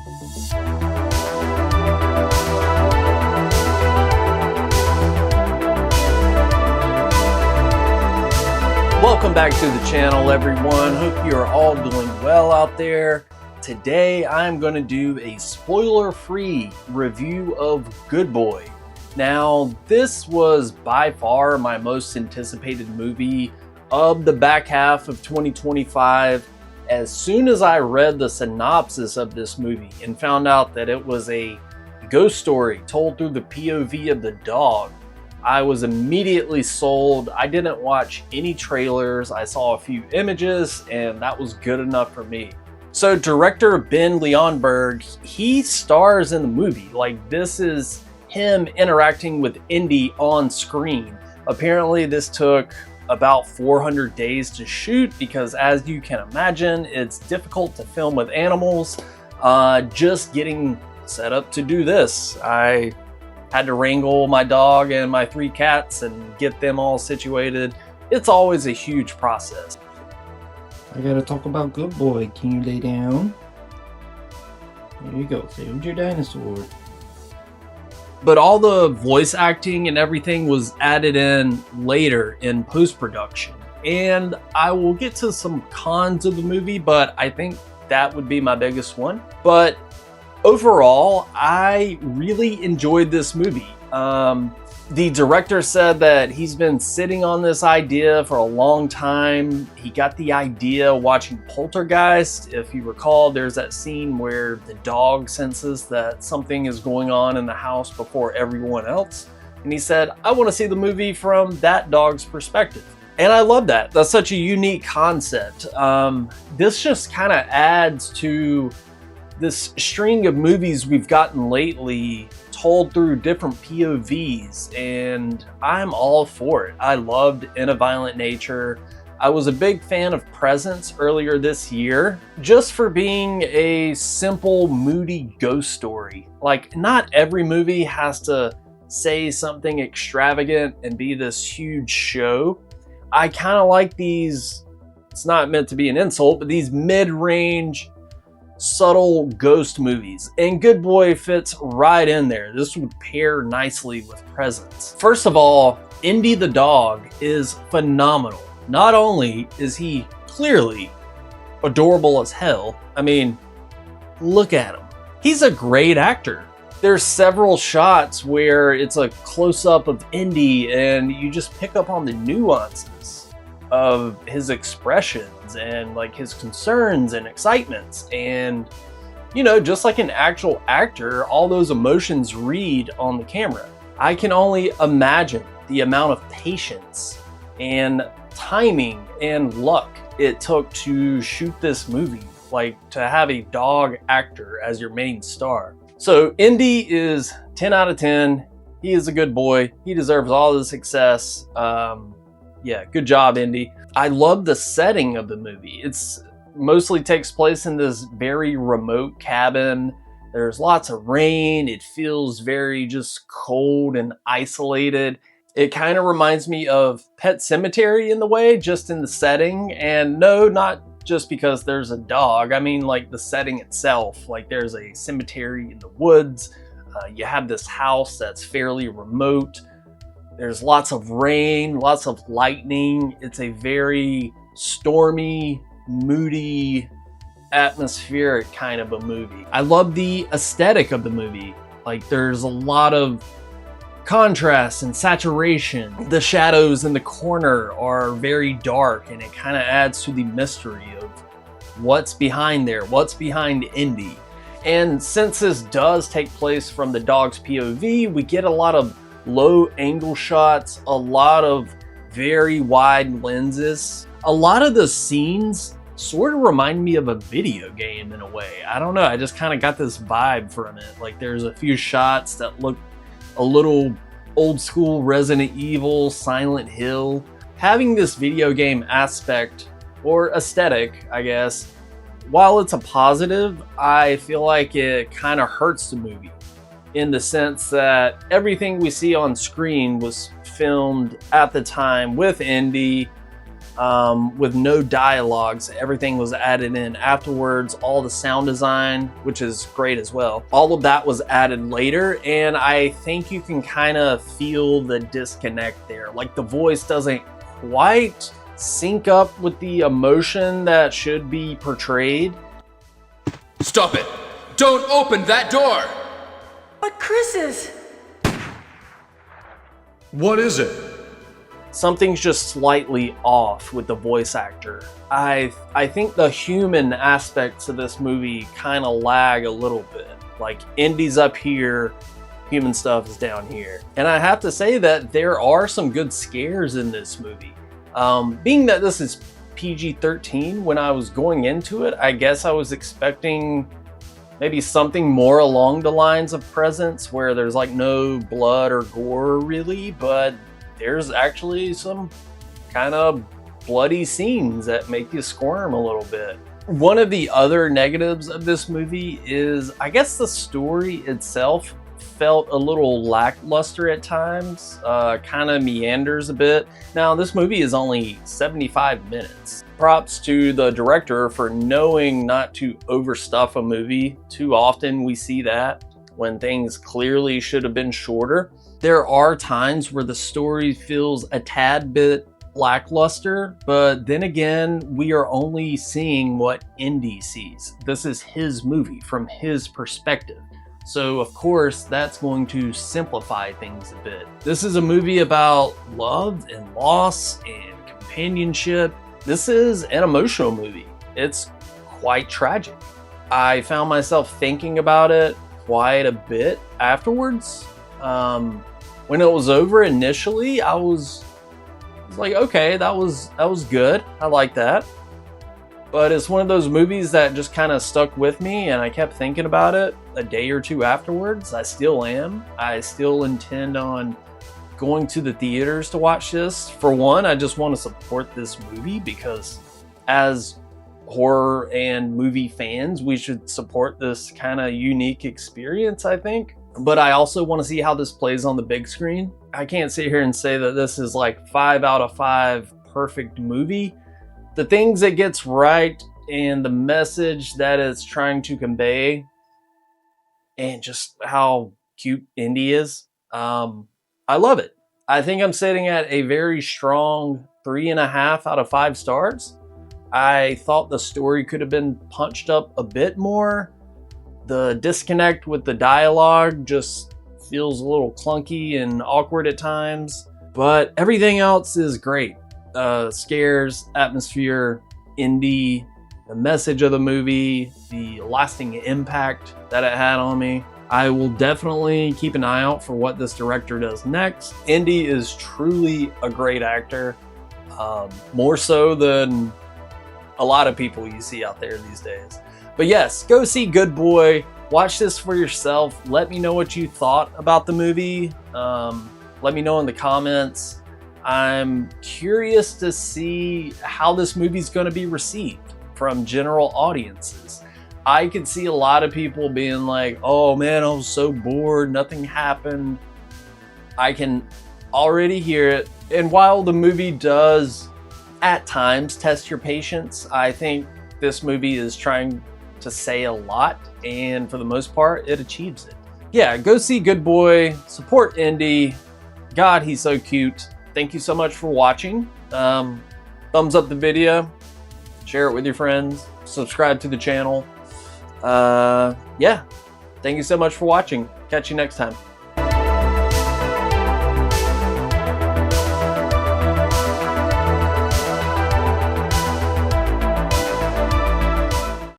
Welcome back to the channel, everyone. Hope you are all doing well out there. Today I'm going to do a spoiler-free review of Good Boy. Now, this was by far my most anticipated movie of the back half of 2025. As soon as I read the synopsis of this movie and found out that it was a ghost story told through the POV of the dog, I was immediately sold. I didn't watch any trailers. I saw a few images and that was good enough for me. So director Ben Leonberg, he stars in the movie. Like, this is him interacting with Indy on screen. Apparently this took about 400 days to shoot because, as you can imagine, it's difficult to film with animals. Just getting set up to do this, I had to wrangle my dog and my 3 cats and get them all situated. It's always a huge process. I gotta talk about Good Boy. Can you lay down? There you go. There's your dinosaur. But all the voice acting and everything was added in later in post-production. And I will get to some cons of the movie, but I think that would be my biggest one. But overall, I really enjoyed this movie. The director said that he's been sitting on this idea for a long time. He got the idea watching Poltergeist. If you recall, there's that scene where the dog senses that something is going on in the house before everyone else. And he said, I want to see the movie from that dog's perspective. And I love that. That's such a unique concept. This just kind of adds to this string of movies we've gotten lately told through different POVs, and I'm all for it. I loved In a Violent Nature. I was a big fan of Presence earlier this year, just for being a simple, moody ghost story. Like, not every movie has to say something extravagant and be this huge show. I kind of like these, it's not meant to be an insult, but these mid-range, subtle ghost movies, and Good Boy fits right in there. This would pair nicely with Presence. First of all, Indy the dog is phenomenal. Not only is he clearly adorable as hell, I mean, look at him. He's a great actor. There's several shots where it's a close-up of Indy and you just pick up on the nuances of his expressions and like his concerns and excitements, and you know, just like an actual actor, all those emotions read on the camera. I can only imagine the amount of patience and timing and luck it took to shoot this movie, like to have a dog actor as your main star. So Indy is 10 out of 10. He is a good boy. He deserves all the success. Yeah, good job, Indy. I love the setting of the movie. It's mostly takes place in this very remote cabin. There's lots of rain. It feels very just cold and isolated. It kind of reminds me of Pet Sematary in the way, just in the setting. And no, not just because there's a dog. I mean, like the setting itself. Like, there's a cemetery in the woods. You have this house that's fairly remote. There's lots of rain, lots of lightning. It's a very stormy, moody, atmospheric kind of a movie. I love the aesthetic of the movie. Like, there's a lot of contrast and saturation. The shadows in the corner are very dark, and it kind of adds to the mystery of what's behind there, what's behind Indy. And since this does take place from the dog's POV, we get a lot of low angle shots, a lot of very wide lenses. A lot of the scenes sort of remind me of a video game in a way. I don't know, I just kind of got this vibe from it. Like, there's a few shots that look a little old school Resident Evil, Silent Hill. Having this video game aspect, or aesthetic, I guess, while it's a positive, I feel like it kind of hurts the movie, in the sense that everything we see on screen was filmed at the time with Indy with no dialogues. Everything was added in afterwards. All the sound design, which is great as well, all of that was added later, and I think you can kind of feel the disconnect there. Like the voice doesn't quite sync up with the emotion that should be portrayed. Stop it! Don't open that door! But Chris is... What is it? Something's just slightly off with the voice actor. I think the human aspects of this movie kind of lag a little bit. Like Indy's up here, human stuff is down here. And I have to say that there are some good scares in this movie. Being that this is PG-13, when I was going into it, I guess I was expecting maybe something more along the lines of Presence, where there's like no blood or gore really, but there's actually some kind of bloody scenes that make you squirm a little bit. One of the other negatives of this movie is, I guess the story itself felt a little lackluster at times, kind of meanders a bit. Now, this movie is only 75 minutes. Props to the director for knowing not to overstuff a movie. Too often we see that when things clearly should have been shorter. There are times where the story feels a tad bit lackluster, but then again, we are only seeing what Indy sees. This is his movie from his perspective. So of course, that's going to simplify things a bit. This is a movie about love and loss and companionship. This is an emotional movie. It's quite tragic. I found myself thinking about it quite a bit afterwards. When it was over initially, I was like, okay, that was good. I like that. But it's one of those movies that just kind of stuck with me, and I kept thinking about it a day or two afterwards. I still am. I still intend on going to the theaters to watch this. For one, I just want to support this movie because as horror and movie fans, we should support this kind of unique experience, I think. But I also want to see how this plays on the big screen. I can't sit here and say that this is like 5 out of 5 perfect movie. The things it gets right and the message that it's trying to convey and just how cute Indy is, I love it. I think I'm sitting at a very strong 3.5 out of 5 stars. I thought the story could have been punched up a bit more. The disconnect with the dialogue just feels a little clunky and awkward at times, but everything else is great. Scares, atmosphere, Indy, the message of the movie, the lasting impact that it had on me. I will definitely keep an eye out for what this director does next. Indy is truly a great actor, more so than a lot of people you see out there these days. But yes, go see Good Boy. Watch this for yourself. Let me know what you thought about the movie. Let me know in the comments. I'm curious to see how this movie's going to be received from general audiences. I could see a lot of people being like, oh man, I was so bored, nothing happened. I can already hear it. And while the movie does at times test your patience, I think this movie is trying to say a lot, and for the most part, it achieves it. Yeah, go see Good Boy, support Indy. God, he's so cute. Thank you so much for watching. Thumbs up the video, share it with your friends, subscribe to the channel. Yeah, thank you so much for watching. Catch you next time.